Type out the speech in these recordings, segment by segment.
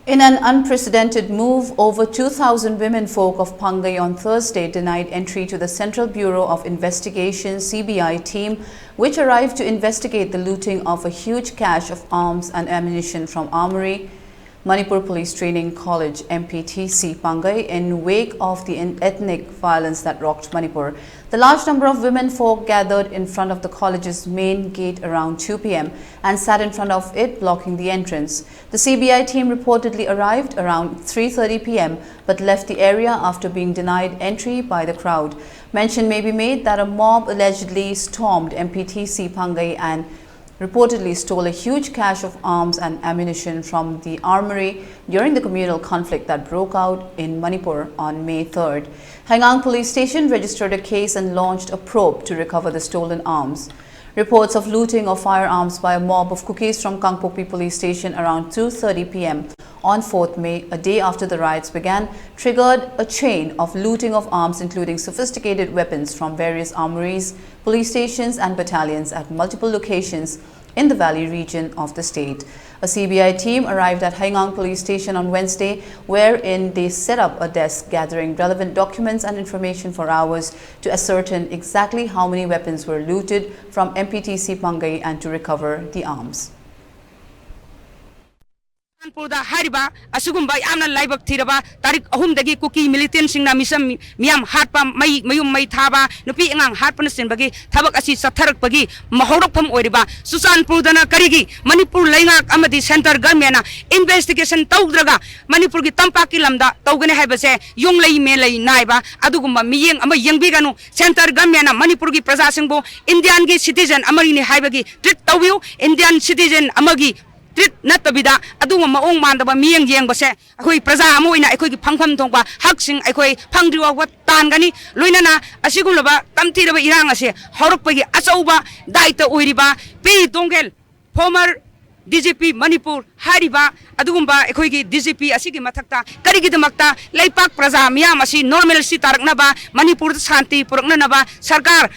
In an unprecedented move, over 2,000 womenfolk of Pangai on Thursday denied entry to the Central Bureau of Investigation (CBI) team, which arrived to investigate the looting of a huge cache of arms and ammunition from Armory, Manipur Police Training College (MPTC) Pangai in wake of the ethnic violence that rocked Manipur. The large number of womenfolk gathered in front of the college's main gate around 2 p.m. and sat in front of it, blocking the entrance. The CBI team reportedly arrived around 3:30 p.m. but left the area after being denied entry by the crowd. Mention may be made that a mob allegedly stormed MPTC Pangai and reportedly stole a huge cache of arms and ammunition from the armory during the communal conflict that broke out in Manipur on May 3rd. Hangang Police Station registered a case and launched a probe to recover the stolen arms. Reports of looting of firearms by a mob of cookies from Kangpokpi Police Station around 2:30 p.m. on 4th May, a day after the riots began, triggered a chain of looting of arms including sophisticated weapons from various armories, police stations and battalions at multiple locations in the valley region of the state. A CBI team arrived at Hangang Police Station on Wednesday, wherein they set up a desk gathering relevant documents and information for hours to ascertain exactly how many weapons were looted from MPTC Pangai and to recover the arms. Manipurda hariba asugumba yamna laibak thiraba tarik ahum dagi kuki militant singna misam miam hatpa mai mayum mai thaba nupi angang hatpana sinbagi thabak asi satharak bagi mahorokpham oiriba Susanpurdana karigi Manipur laingak amadi center government investigation tawdraga Manipur gi tampaki lamda tawgane haibase yong lei me lei naiba adugumba miyeng ama yengbiganu center government Manipur gi praja singbo Indian gi citizen amari ni haibagi treat tawiu Indian citizen amagi Natabida, Aduma Maong Mandaba, Miang Yang Base, Akoi Praza Moina, Ekoi Pangpam Tonga, Haxing, Ekoi Pangdua, what Tangani, Luinana, Asigulaba, Tamtira Irangase, Horpagi, Asoba, Daita Uriba, P. Dongel, former DGP Manipur, Hariba, Adumba, Ekoigi, DGP, Asigi Matakta, Karigi de Makta, Laipak Praza, Miamasi, Normal Sitarnaba, Manipur Santi, Purnanaba, Sarkar.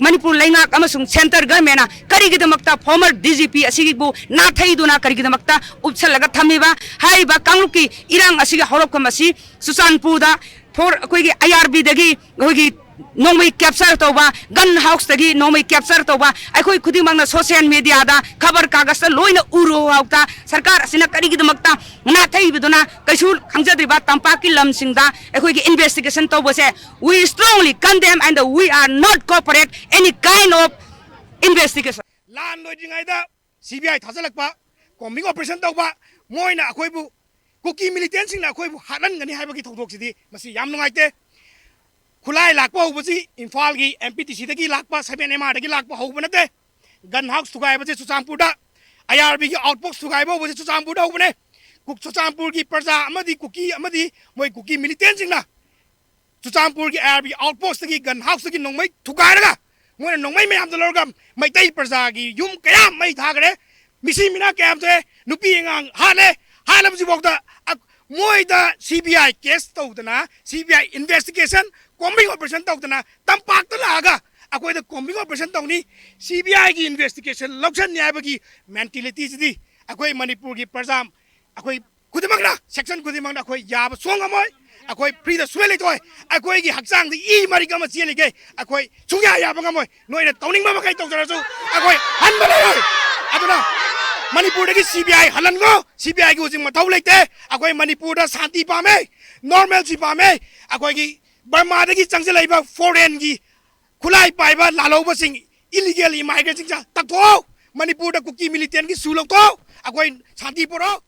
Manipur Laingak Amasung Center Government Karigi de Makta former DGP Asigibu Nathaiduna Karigi de Makta Upsalaga Tamiba Haiba Kanguki Irang Asiga Horokamasi Susanpurda for Koigi IRB Dagi Gogi Nomai capture toba gun house dagi nomai capture toba Akoi Kudimang social media da cover Kagasta Loina Uru Auta Sarkar Asina Karigi de Makta Nathai Biduna Kashul Hangjadriba Tampaki Lamsingda Ekoi investigation toba say we strongly condemn and we are not cooperate any kind of investigation. Land loading either CBI Tazalakpa, coming operation toba, Moina Akoibu, Cookie militants in Akoibu, Hanan and Habaki Toxicity, Masi Yamnoite. Kulai Lakpa was in Falgi, MPTC the Lakpa, 7 MR the Lakpa Hobanate, Gun House to Guy was to Sampuda, IRB outpost to Gaibo was to Sampuda Obane, Cook to Sampurgi, Perza, Amadi, Cookie, Amadi, my cookie militants in La Sampurgi IRB outpost the gun house again, no way to Garaga. When no way may have the Lorgam, my day Perzagi, Yum Kayam, my Tagare, Missimina Camte, Nupiang, Hale, Halam Zibokta, Moida CBI case Totana, CBI investigation. Combing operation Tokana, Tampak the Laga, Aquay the combing operation Tony, CBI investigation, Loxan Yabagi, mentality, Aquay Manipuri Persam, Aquay Kudimanga, section Kudimanga, Aquay Yab Songamoy, Aquay Pre the Swellitoy, Aquay Haksang, the E. Marigama Silige, Aquay Suga Yabangamoy, no in a Tony Mamakai Tokarazo, Aquay Hanbalayo, I don't know. Manipur CBI Halango, CBI goes in Matolete, Aquay Manipura Santi Pame, Normal Sipame, Aquay. Burma dagi changse laiba foreign gi khulai paiba laloba sing illegal immigrants takto Manipur da cookie militant gi sulok to akoi santi poro